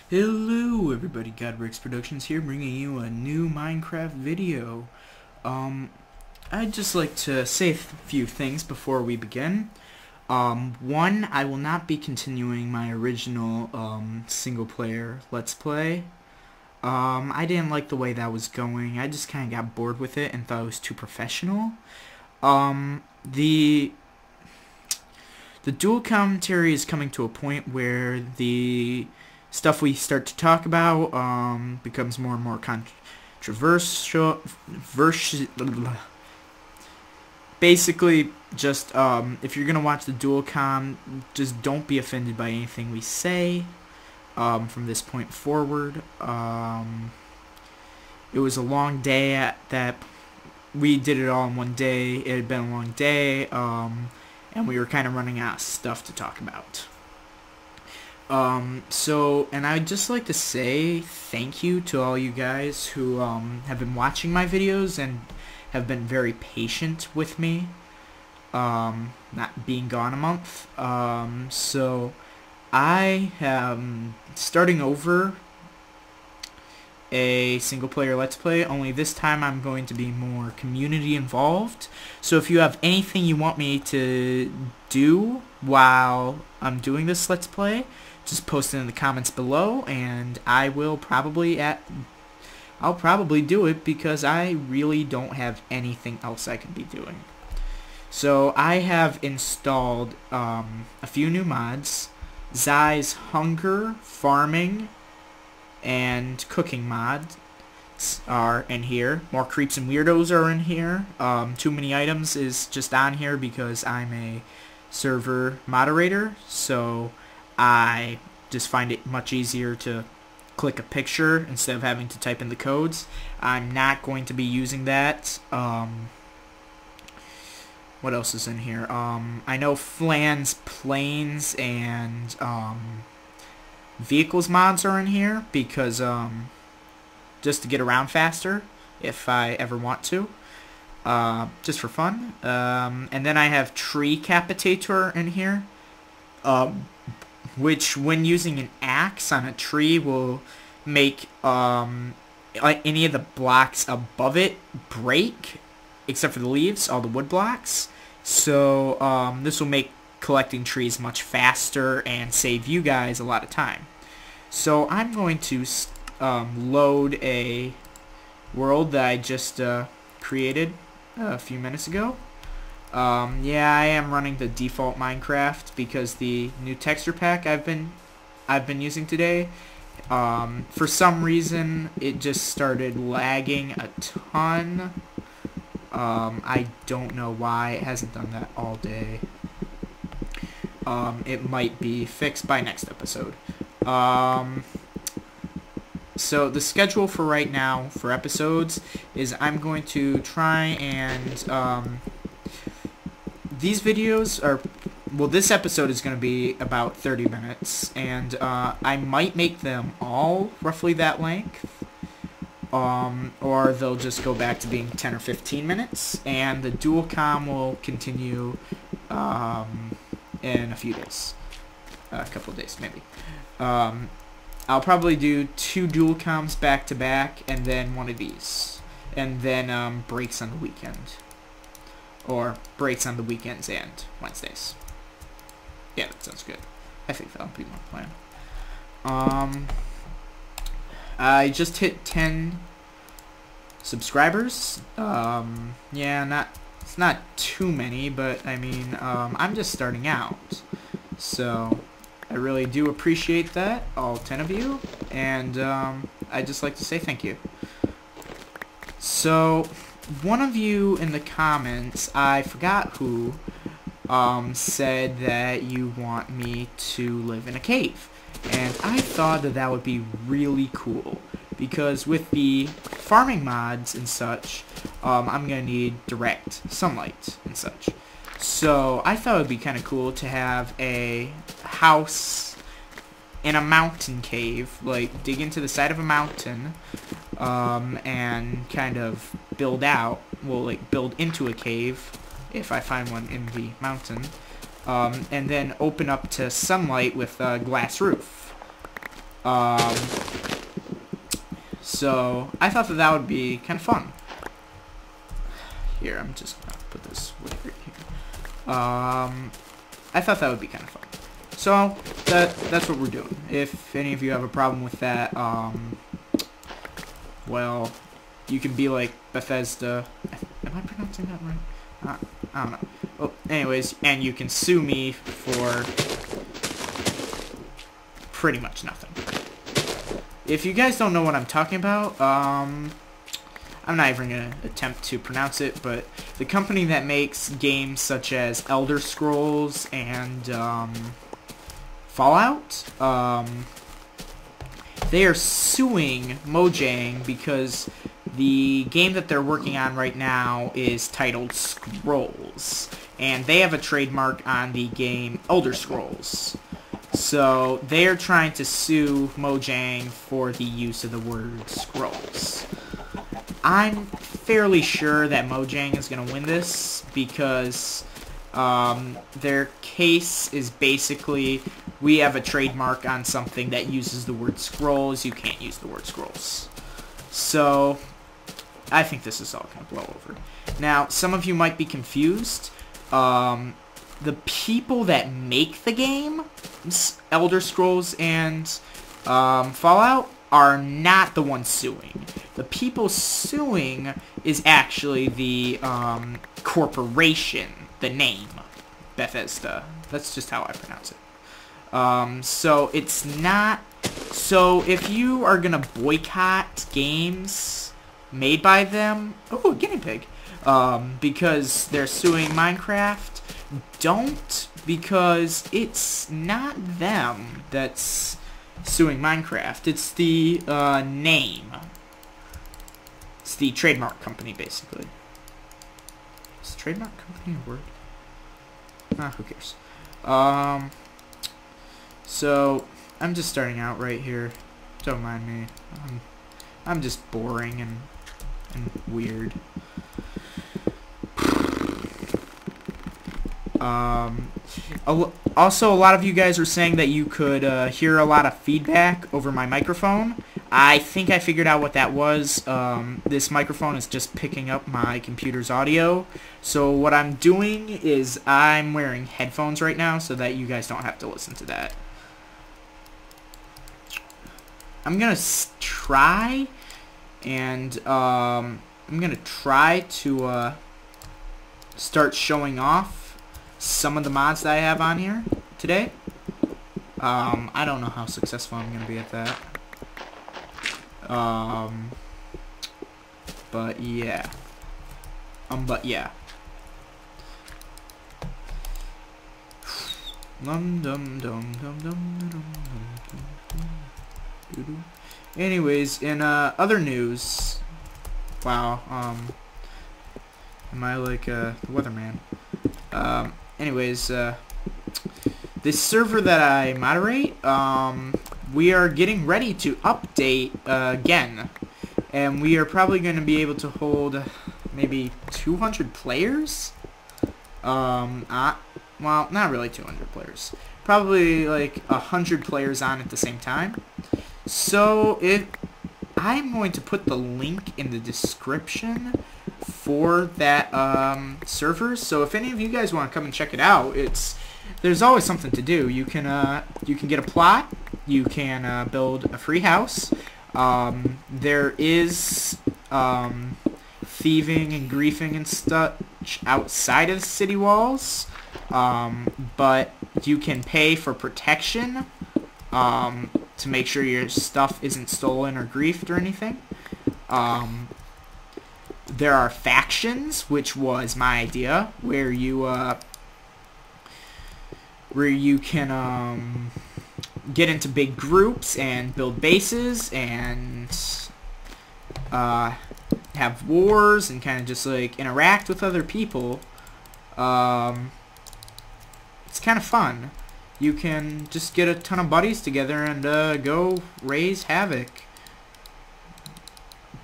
Hello everybody, Godbricks Productions here, bringing you a new Minecraft video. I'd just like to say a few things before we begin. One, I will not be continuing my original single player Let's Play. I didn't like the way that was going. I just kind of got bored with it and thought it was too professional. The dual commentary is coming to a point where the stuff we start to talk about becomes more and more controversial. Basically, just if you're gonna watch the dual com, just don't be offended by anything we say from this point forward. It was a long day that we did it all in one day. It had been a long day, and we were kind of running out of stuff to talk about. And I'd just like to say thank you to all you guys who have been watching my videos and have been very patient with me, not being gone a month. So I am starting over a single player Let's Play, only this time I'm going to be more community involved. So if you have anything you want me to do while I'm doing this Let's Play, just post it in the comments below, and I'll probably do it because I really don't have anything else I could be doing. So I have installed a few new mods. Zai's Hunger, Farming, and Cooking mods are in here. More Creeps and Weirdos are in here. Too Many Items is just on here because I'm a server moderator, so I just find it much easier to click a picture instead of having to type in the codes. I'm not going to be using that. What else is in here? I know Flan's Planes and Vehicles mods are in here because just to get around faster if I ever want to. Just for fun. And then I have Tree Capitator in here. Which, when using an axe on a tree, will make any of the blocks above it break, except for the leaves, all the wood blocks. So this will make collecting trees much faster and save you guys a lot of time. So I'm going to load a world that I just created a few minutes ago. Yeah, I am running the default Minecraft because the new texture pack I've been using today, for some reason it just started lagging a ton. I don't know why. It hasn't done that all day. It might be fixed by next episode. So the schedule for right now for episodes is I'm going to try and these videos are, well, this episode is going to be about 30 minutes, and I might make them all roughly that length, or they'll just go back to being 10 or 15 minutes, and the dual com will continue in a few days, a couple of days maybe. I'll probably do 2 dual coms back to back, and then one of these, and then breaks on the weekend. Or breaks on the weekends and Wednesdays. Yeah, that sounds good. I think that'll be my plan. I just hit 10 subscribers. Yeah, it's not too many, but I mean, I'm just starting out. So I really do appreciate that, all 10 of you, and I'd just like to say thank you. So one of you in the comments, I forgot who, said that you want me to live in a cave. And I thought that that would be really cool, because with the farming mods and such, I'm going to need direct sunlight and such. So I thought it would be kind of cool to have a house in a mountain cave, like dig into the side of a mountain, and kind of build out, well, like build into a cave if I find one in the mountain, and then open up to sunlight with a glass roof. Um, so I thought that that would be kind of fun. Here, I'm just gonna put this right here. I thought that would be kind of fun. So that's what we're doing. If any of you have a problem with that, well, you can be like Bethesda. Am I pronouncing that right? I don't know. Well, anyways, and you can sue me for pretty much nothing. If you guys don't know what I'm talking about, I'm not even going to attempt to pronounce it, but the company that makes games such as Elder Scrolls and Fallout, they are suing Mojang because the game that they're working on right now is titled Scrolls, and they have a trademark on the game Elder Scrolls. So they're trying to sue Mojang for the use of the word Scrolls. I'm fairly sure that Mojang is going to win this because their case is basically, we have a trademark on something that uses the word Scrolls, you can't use the word Scrolls. So I think this is all going to blow over. Now, some of you might be confused. The people that make the game, Elder Scrolls and Fallout, are not the ones suing. The people suing is actually the corporation, the name, Bethesda. That's just how I pronounce it. So it's not... So if you are going to boycott games made by them... Oh, a guinea pig. Because they're suing Minecraft, don't, because it's not them that's suing Minecraft. It's the name. It's the trademark company, basically. Is trademark company a word? Who cares? So I'm just starting out right here. Don't mind me. I'm just boring and weird. Also, a lot of you guys were saying that you could hear a lot of feedback over my microphone. I think I figured out what that was. This microphone is just picking up my computer's audio. So what I'm doing is I'm wearing headphones right now so that you guys don't have to listen to that. I'm going to try and I'm going to try to start showing off some of the mods that I have on here today. I don't know how successful I'm going to be at that. But yeah. But yeah. Anyways, in other news, wow, am I like the weatherman? Anyways, this server that I moderate, we are getting ready to update again, and we are probably going to be able to hold maybe 200 players. Well, not really 200 players. Probably like 100 players on at the same time. So I'm going to put the link in the description for that server. So if any of you guys want to come and check it out, there's always something to do. You can get a plot. You can build a free house. There is thieving and griefing and such outside of the city walls, but you can pay for protection to make sure your stuff isn't stolen or griefed or anything. There are factions, which was my idea, where you can get into big groups and build bases and have wars and kind of just like interact with other people. It's kind of fun. You can just get a ton of buddies together and go raise havoc.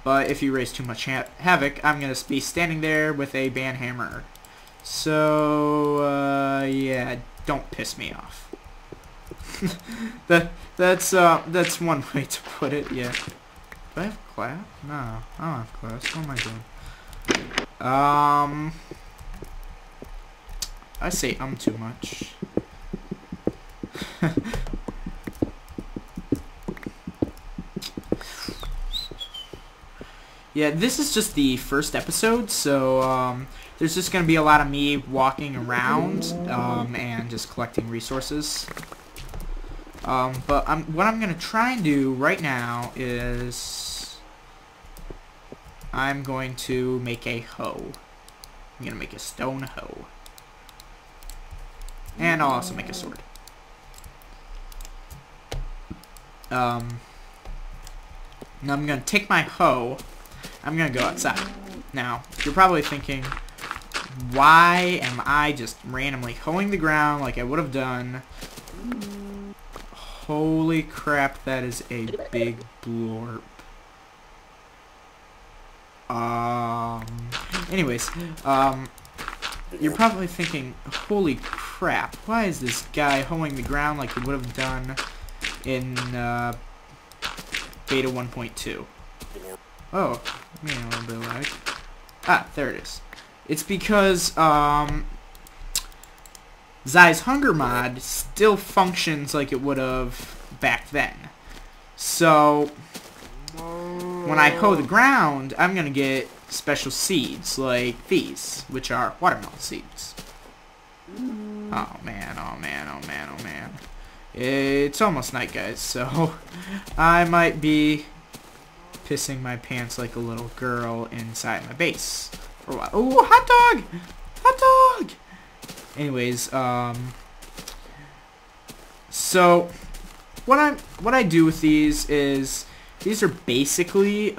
But if you raise too much havoc, I'm going to be standing there with a banhammer. So, yeah, don't piss me off. That's one way to put it. Yeah. Do I have class? No, I don't have class. What am I doing? I say too much. Yeah, this is just the first episode, so there's just gonna be a lot of me walking around and just collecting resources. But what I'm gonna try and do right now is I'm going to make a hoe. I'm gonna make a stone hoe. And I'll also make a sword. Now I'm gonna take my hoe. I'm gonna go outside. Now, you're probably thinking, why am I just randomly hoeing the ground like I would have done? Holy crap, that is a big blorp. Anyways, you're probably thinking, holy crap, why is this guy hoeing the ground like he would have done in beta 1.2? Oh, me a little bit of lag. Ah, there it is. It's because Zai's Hunger mod still functions like it would have back then. So when I hoe the ground, I'm gonna get special seeds like these, which are watermelon seeds. Oh man, oh man, oh man, oh man. It's almost night, guys, so I might be pissing my pants like a little girl inside my base for a while. Oh, hot dog! Hot dog! Anyways, so what I do with these is these are basically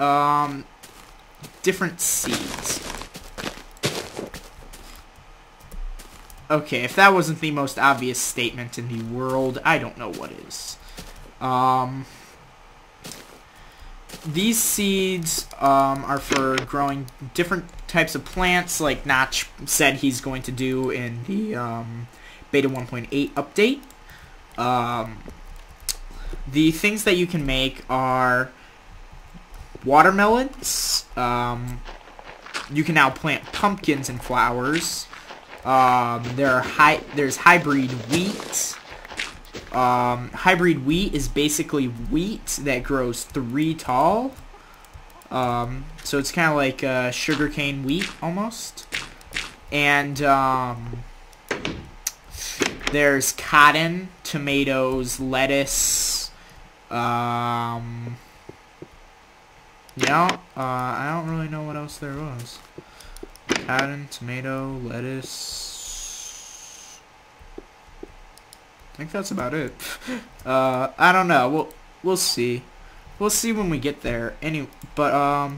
different seeds. Okay, if that wasn't the most obvious statement in the world, I don't know what is. These seeds are for growing different types of plants, like Notch said he's going to do in the beta 1.8 update. The things that you can make are watermelons. You can now plant pumpkins and flowers. There's hybrid wheat. Hybrid wheat is basically wheat that grows 3 tall. So it's kind of like sugarcane wheat almost. And there's cotton, tomatoes, lettuce. I don't really know what else there was. Cotton, tomato, lettuce. I think that's about it. I don't know. We'll see. We'll see when we get there. But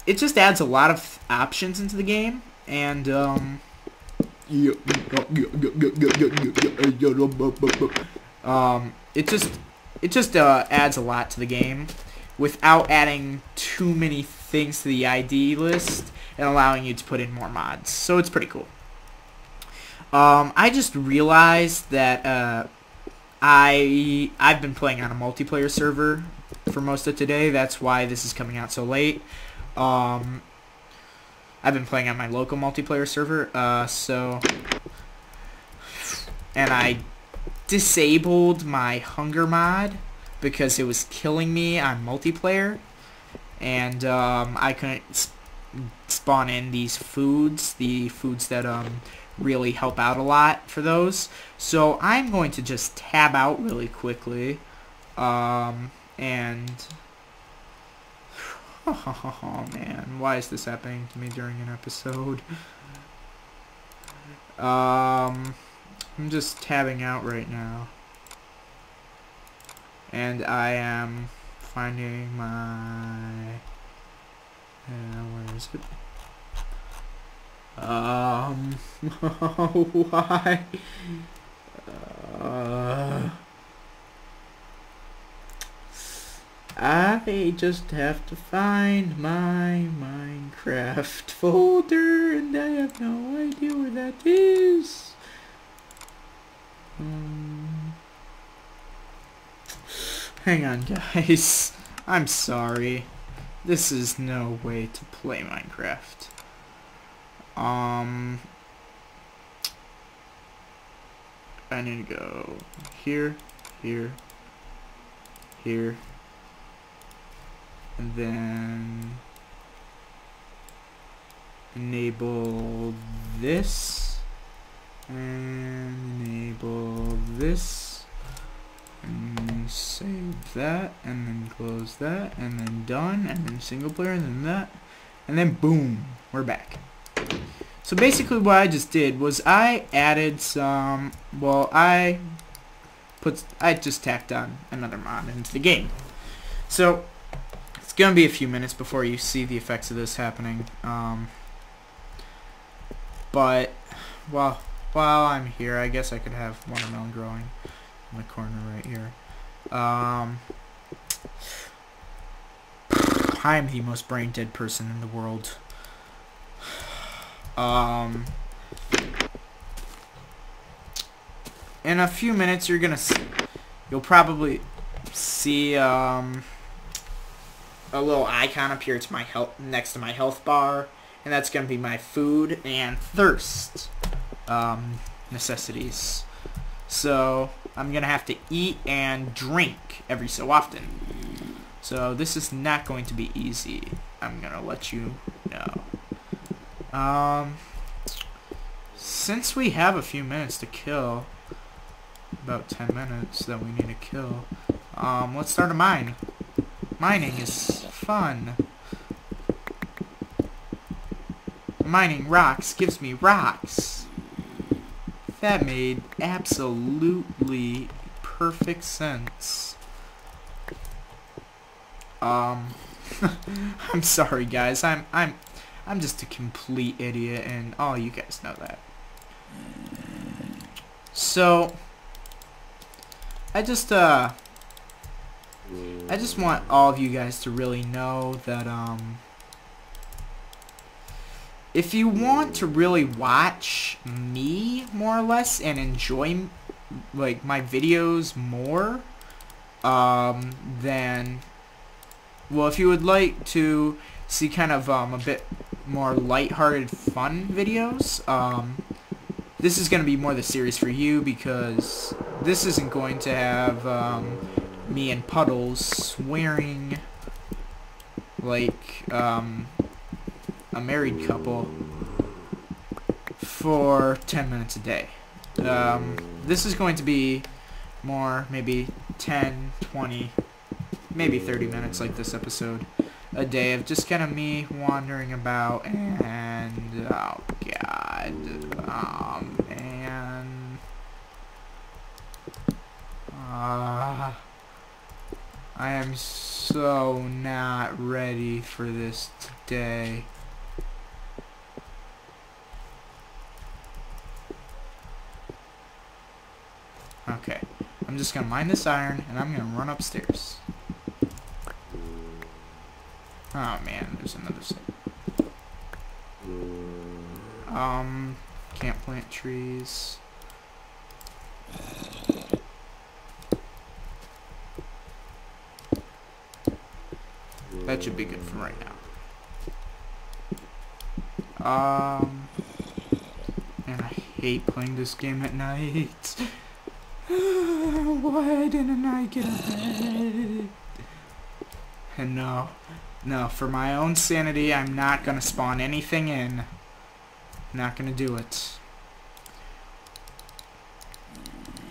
it just adds a lot of options into the game, and it just adds a lot to the game without adding too many things to the ID list and allowing you to put in more mods. So it's pretty cool. I just realized that I've been playing on a multiplayer server for most of today. That's why this is coming out so late. I've been playing on my local multiplayer server, and I disabled my hunger mod because it was killing me on multiplayer, and I couldn't spawn in these foods, the foods that really help out a lot for those. So I'm going to just tab out really quickly, and oh man, why is this happening to me during an episode? I'm just tabbing out right now, and I am finding my where is it? Why? I just have to find my Minecraft folder, and I have no idea where that is. Hang on, guys. I'm sorry. This is no way to play Minecraft. I need to go here, here, here, and then enable this, and enable this, and save that, and then close that, and then done, and then single player, and then that, and then boom, we're back. So basically what I just did was I added some, well, I just tacked on another mod into the game. So it's gonna be a few minutes before you see the effects of this happening. But while I'm here, I guess I could have watermelon growing in the corner right here. I'm the most brain dead person in the world. In a few minutes you'll probably see a little icon appear to my next to my health bar, and that's gonna be my food and thirst necessities. So I'm gonna have to eat and drink every so often. So this is not going to be easy. I'm gonna let you know. Since we have a few minutes to kill, about 10 minutes that we need to kill, let's start a mine. Mining is fun. Mining rocks gives me rocks. That made absolutely perfect sense. I'm sorry guys, I'm just a complete idiot, and all you guys know that. So I just want all of you guys to really know that if you want to really watch me more or less and enjoy like my videos more, then, well, if you would like to see kind of a bit more lighthearted fun videos, this is going to be more the series for you, because this isn't going to have me and Puddles swearing like a married couple for 10 minutes a day. This is going to be more maybe 10, 20, maybe 30 minutes like this episode a day of just kind of me wandering about, and oh god, and I am so not ready for this today. Okay, I'm just gonna mine this iron, and I'm gonna run upstairs. Oh man, there's another thing. Can't plant trees. That should be good for right now. And I hate playing this game at night. Why didn't I get ahead? And no, for my own sanity, I'm not gonna spawn anything in. Not gonna do it.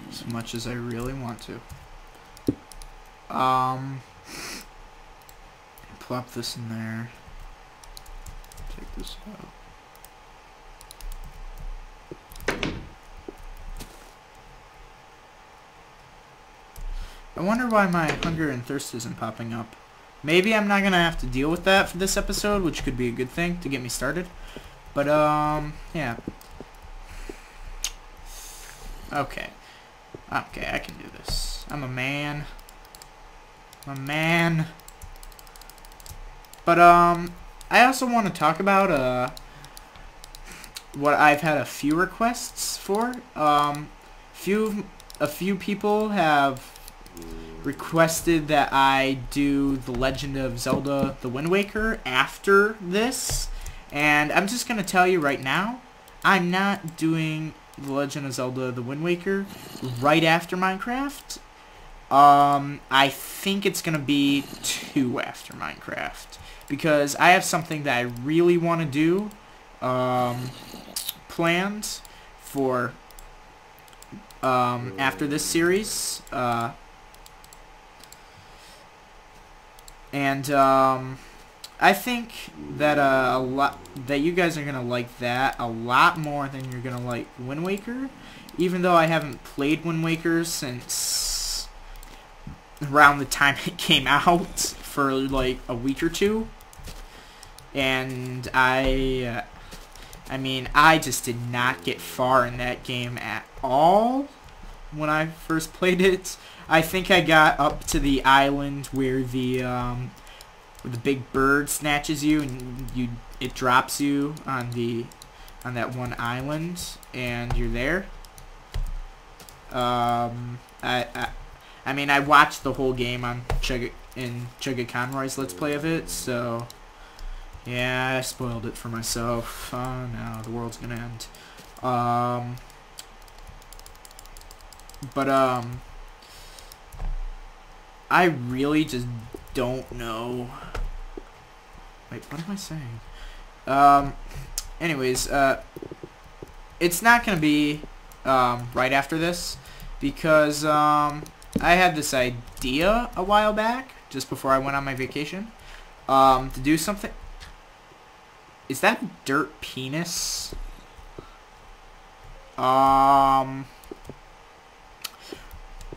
As much as I really want to. Plop this in there. Take this out. I wonder why my hunger and thirst isn't popping up. Maybe I'm not going to have to deal with that for this episode, which could be a good thing to get me started. But, yeah. Okay. Okay, I can do this. I'm a man. I'm a man. But, I also want to talk about, what I've had a few requests for. Few a few people have requested that I do The Legend of Zelda The Wind Waker after this, and I'm just going to tell you right now, I'm not doing The Legend of Zelda The Wind Waker right after Minecraft. I think it's going to be 2 after Minecraft, because I have something that I really want to do planned for after this series. I think that that you guys are gonna like that a lot more than you're gonna like Wind Waker, even though I haven't played Wind Waker since around the time it came out for like a week or two, and I mean, I just did not get far in that game at all when I first played it. I think I got up to the island where the big bird snatches you and it drops you on that one island and you're there. I mean, I watched the whole game on Chugga Conroy's Let's Play of it, so yeah, I spoiled it for myself. Oh no, the world's gonna end. I really just don't know. Wait, what am I saying? Anyways, it's not gonna be right after this, because I had this idea a while back, just before I went on my vacation, to do something. Is that a dirt penis?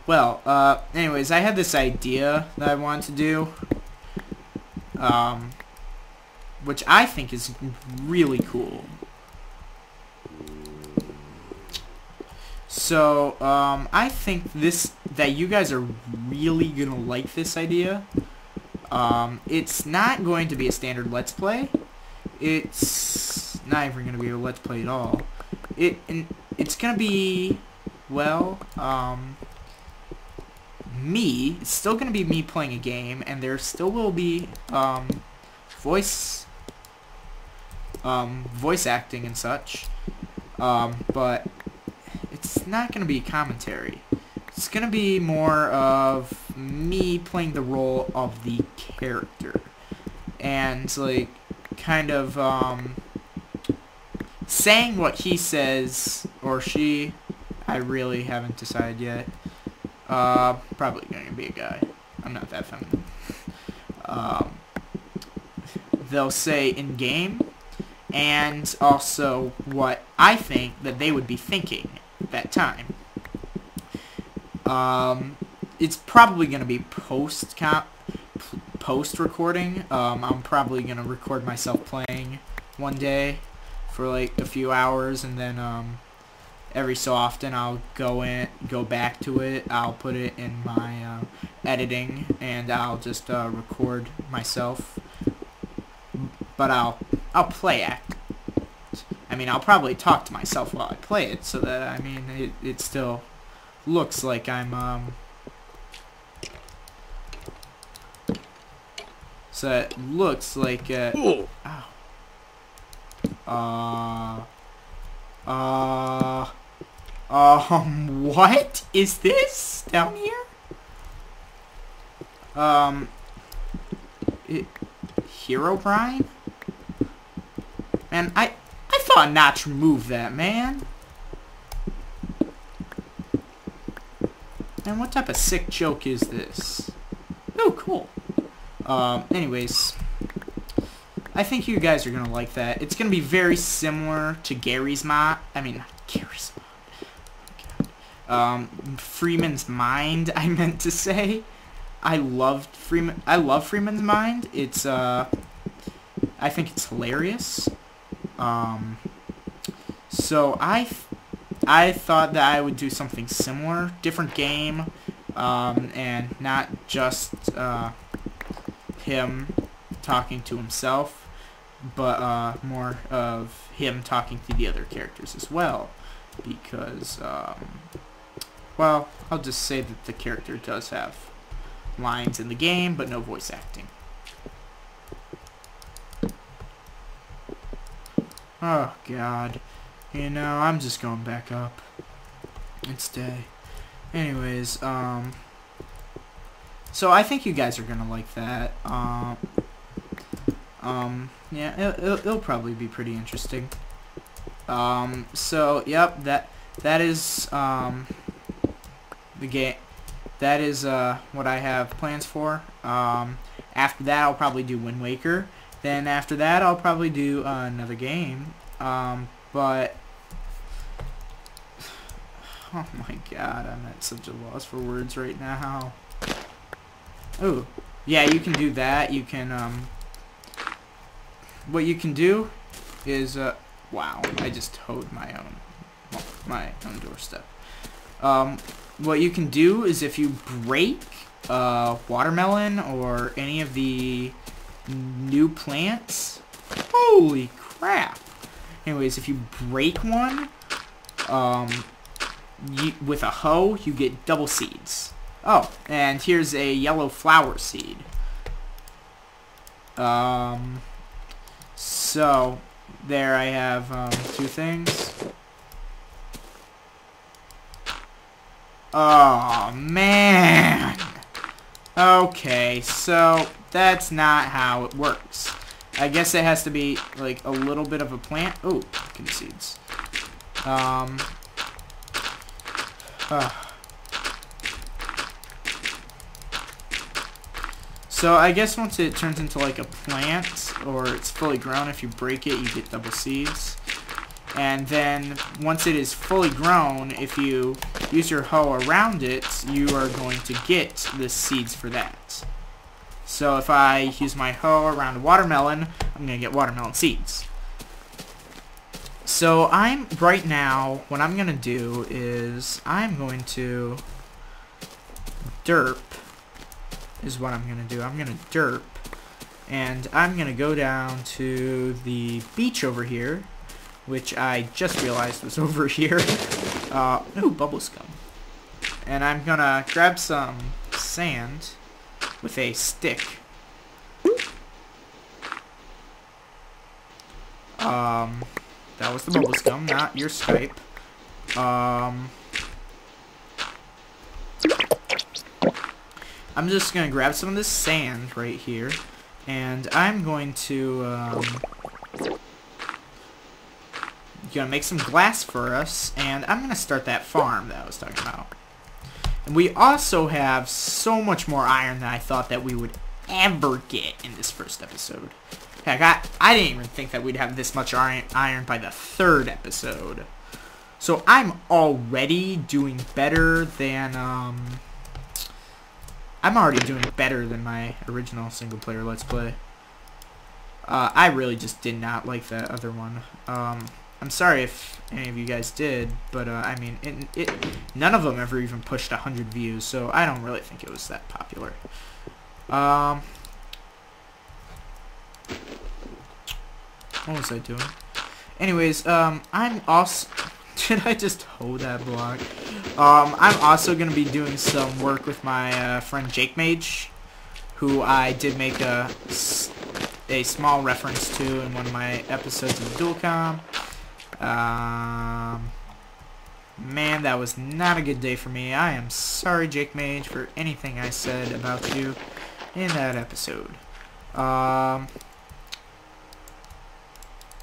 Well, anyways, I had this idea that I wanted to do, which I think is really cool. So, I think that you guys are really gonna like this idea. It's not going to be a standard Let's Play. It's not even gonna be a Let's Play at all. It's gonna be, well, it's still gonna be me playing a game, and there still will be voice acting and such, but it's not gonna be commentary. It's gonna be more of me playing the role of the character, and like kind of saying what he says or she. I really haven't decided yet. Probably gonna be a guy. I'm not that feminine. They'll say in game, and also what I think that they would be thinking at that time. It's probably gonna be post recording. I'm probably gonna record myself playing one day for like a few hours, and then every so often I'll go back to it. I'll put it in my editing, and I'll just record myself. But I'll play act. I mean, I'll probably talk to myself while I play it, so that, I mean, it still looks like I'm so it looks like what is this down here? Herobrine? Man, I thought not to remove that, man. Man, what type of sick joke is this? Oh, cool. Anyways, I think you guys are gonna like that. It's gonna be very similar to Gary's Mod. I mean, not Gary's Mod. Oh, God. Freeman's Mind, I meant to say. I love Freeman's Mind. It's I think it's hilarious. So I thought that I would do something similar, different game, and not just him talking to himself, but more of him talking to the other characters as well, because well, I'll just say that the character does have lines in the game, but no voice acting. Oh, God. You know, I'm just going back up. It's day. Anyways, so I think you guys are gonna like that. Yeah, it'll probably be pretty interesting. So, yep, that is, the game. That is, what I have plans for. After that, I'll probably do Wind Waker. Then after that, I'll probably do another game. But oh my God, I'm at such a loss for words right now. Oh, yeah, you can do that. You can, what you can do is, wow, I just towed my own doorstep. What you can do is if you break watermelon or any of the new plants, holy crap. Anyways, if you break one, with a hoe, you get double seeds. Oh, and here's a yellow flower seed. So, there I have, 2 things. Oh, man! Okay, so, that's not how it works. I guess it has to be, like, a little bit of a plant. Oh, pumpkin seeds. So I guess once it turns into like a plant, or it's fully grown, if you break it, you get double seeds. And then once it is fully grown, if you use your hoe around it, you are going to get the seeds for that. So if I use my hoe around a watermelon, I'm going to get watermelon seeds. So right now, what I'm going to do is I'm going to derp is what I'm going to do. I'm going to derp, and I'm going to go down to the beach over here, which I just realized was over here. Ooh, bubble scum. And I'm going to grab some sand with a stick. That was the bubble scum, not your Skype. I'm just going to grab some of this sand right here, and I'm going to gonna make some glass for us, and I'm going to start that farm that I was talking about. And we also have so much more iron than I thought that we would ever get in this first episode. Heck, I didn't even think that we'd have this much iron by the 3rd episode. So I'm already doing better than, I'm already doing better than my original single-player Let's Play. I really just did not like that other one. I'm sorry if any of you guys did, but, I mean, none of them ever even pushed 100 views, so I don't really think it was that popular. What was I doing? Anyways, I'm also... Did I just hoe that block? I'm also going to be doing some work with my friend Jake Mage, who I did make a small reference to in one of my episodes of Dualcom. Man, that was not a good day for me. I am sorry, Jake Mage, for anything I said about you in that episode.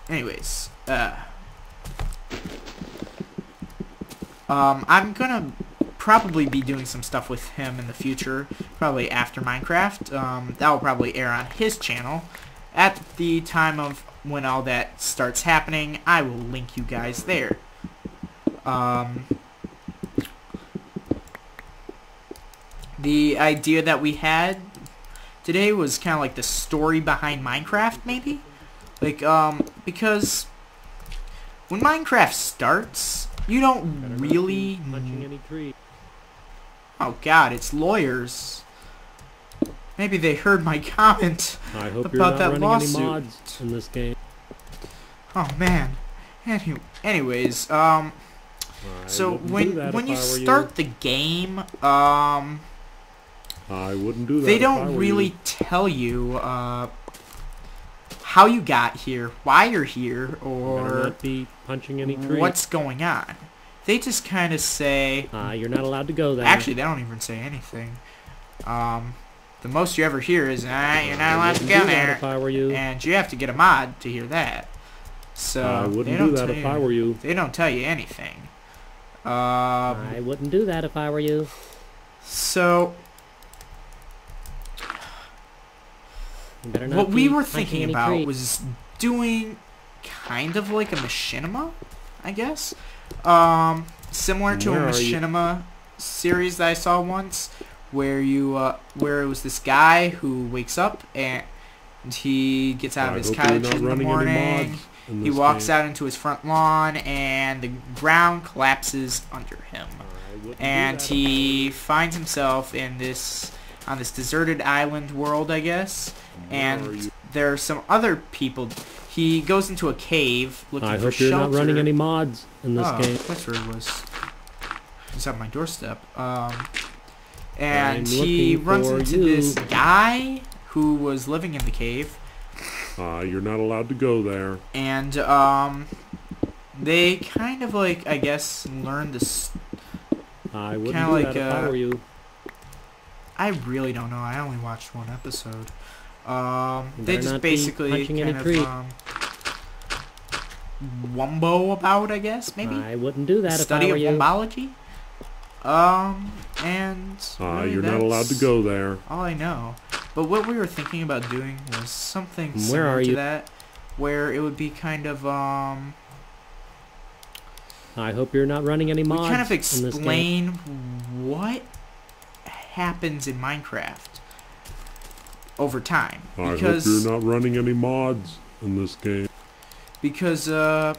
Anyways, I'm gonna probably be doing some stuff with him in the future, probably after Minecraft. That will probably air on his channel. At the time of when all that starts happening, I will link you guys there. The idea that we had today was kind of like the story behind Minecraft, maybe? Like, because when Minecraft starts, you don't really... Oh god, it's lawyers. Maybe they heard my comment I hope about you're not that running lawsuit. any mods in this game. Oh man. Anyways, So wouldn't do that when if you I were you. start the game, I wouldn't do that they if I don't were really you. tell you how you got here, why you're here, Better or not be punching any trees. what's going on. They just kind of say. You're not allowed to go there. Actually, they don't even say anything. The most you ever hear is, you're not allowed to wouldn't go do that there. if I were you. And you have to get a mod to hear that. So I they wouldn't don't do that tell if I were you. They don't tell you anything. I wouldn't do that if I were you. So You better not what we be were punching thinking any about trees. was doing kind of like a machinima, I guess. Similar to a Where are you? machinima series that I saw once, where where it was this guy who wakes up and he gets out of his hope you're couch not in the running any morning. mods in He this walks game. out into his front lawn and the ground collapses under him. I wouldn't do And that if he finds himself in on this deserted island world, I guess. Where are And you? there are some other people. He goes into a cave looking I for hope you're shelter. not running any mods in this Oh, game. that's where it was. It's at my doorstep. And I'm he looking runs for into you. this guy who was living in the cave. You're not allowed to go there. And they kind of like, I guess, learn this. I wouldn't Kinda do like, that if I were you. I really don't know. I only watched one episode. You They better just not be basically punching any kind tree. of wumbo about, I guess, maybe. I wouldn't do that if Study I were of you. wombology. And really You're not allowed to that's go there. all I know. But what we were thinking about doing was something Where similar are to you? that, where it would be kind of I hope you're not running any we mods kind of in this game. explain what happens in Minecraft over time, I hope because you're not running any mods in this game. because I'm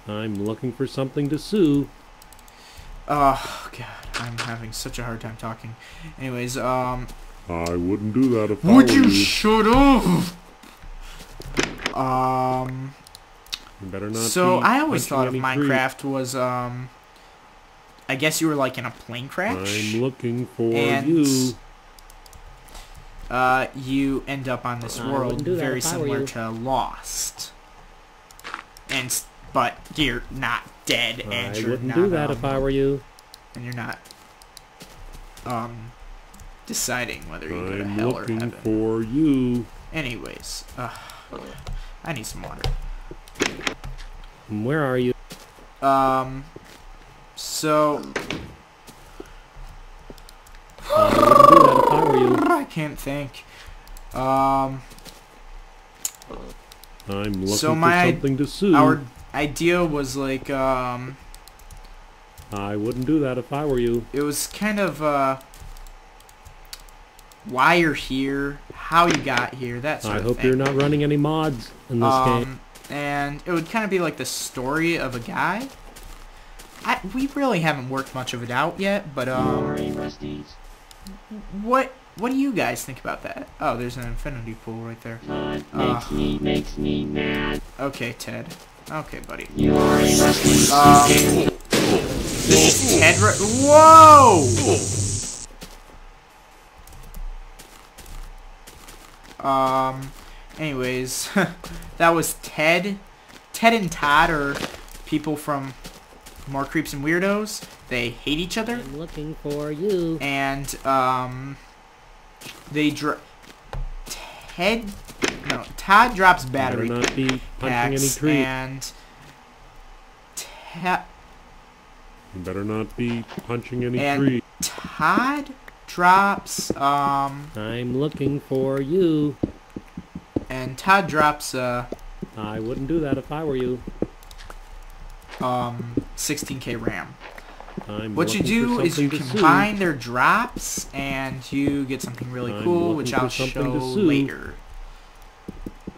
looking for something to sue. oh god, I'm having such a hard time talking. Anyways, I wouldn't do that if I would were you you. shut up? You better not So be I always punching thought of any trees. Minecraft was I guess you were like in a plane crash. I'm looking for and you. you end up on this I world wouldn't do that very if I were similar you. to Lost. But you're not dead, and I you're wouldn't not, do that if I were you. and you're not deciding whether you go to I'm hell or looking heaven. for you. Anyways, I need some water. Where are you? So I wouldn't do that if I were you. I can't think. I'm looking So for my- something to sue. Our idea was like, I wouldn't do that if I were you. it was kind of, why you're here, how you got here, that sort I of hope thing. you're not running any mods in this game. And it would kind of be like the story of a guy. We really haven't worked much of it out yet, but, what do you guys think about that? Oh, there's an infinity pool right there. Makes me mad. Okay, Ted. Okay, buddy. You're wrestling. This is Ted. Whoa! Anyways, that was Ted. Ted and Todd are people from More Creeps and Weirdos. They hate each other, I'm looking for you. and they Todd drops Better battery not be punching any packs, trees. and You better not be punching any And- trees. Todd drops I'm looking for you. and Todd drops I wouldn't do that if I were you. 16K RAM. I'm What you looking for do is you something to sue. combine their drops and you get something really I'm cool, looking which for I'll something show to sue. later.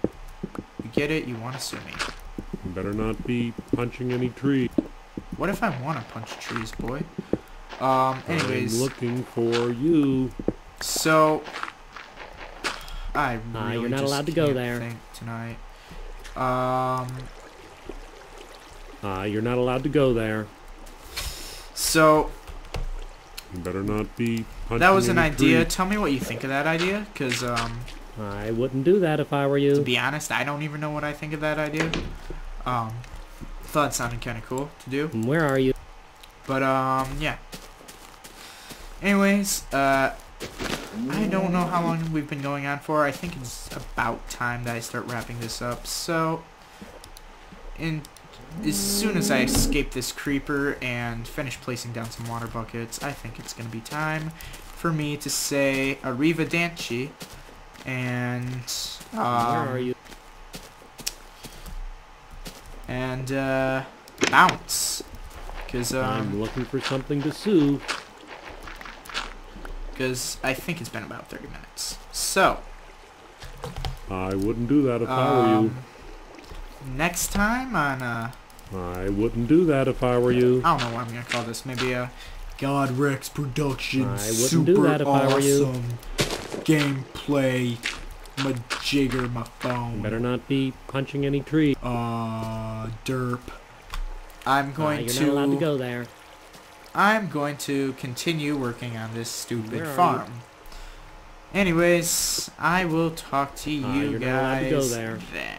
You get it? You want to sue me. You better not be punching any trees. What if I want to punch trees, boy? I'm Anyways, looking for you. so I really you're not just allowed to go can't there. think tonight. You're not allowed to go there. So You better not be punching that was an any idea. tree. Tell me what you think of that idea, because I wouldn't do that if I were to you. be honest, I don't even know what I think of that idea. Thought it sounded kind of cool to do, Where are you? but yeah. Anyways, I don't know how long we've been going on for. I think it's about time that I start wrapping this up. So, as soon as I escape this creeper and finish placing down some water buckets, I think it's going to be time for me to say arrivederci and Where are you? and bounce, because I'm looking for something to sue. I think it's been about 30 minutes. So, I wouldn't do that if I were you. next time on I wouldn't do that if I were you. I don't know what I'm gonna call this. Maybe a God Rex Productions I wouldn't super do that if I were you. awesome gameplay. Majigger my phone. Better not be punching any tree. Derp. I'm going You're not allowed to go there. I'm going to continue working on this stupid Where are farm. Anyways, I will talk to you you're not allowed to guys go there. then.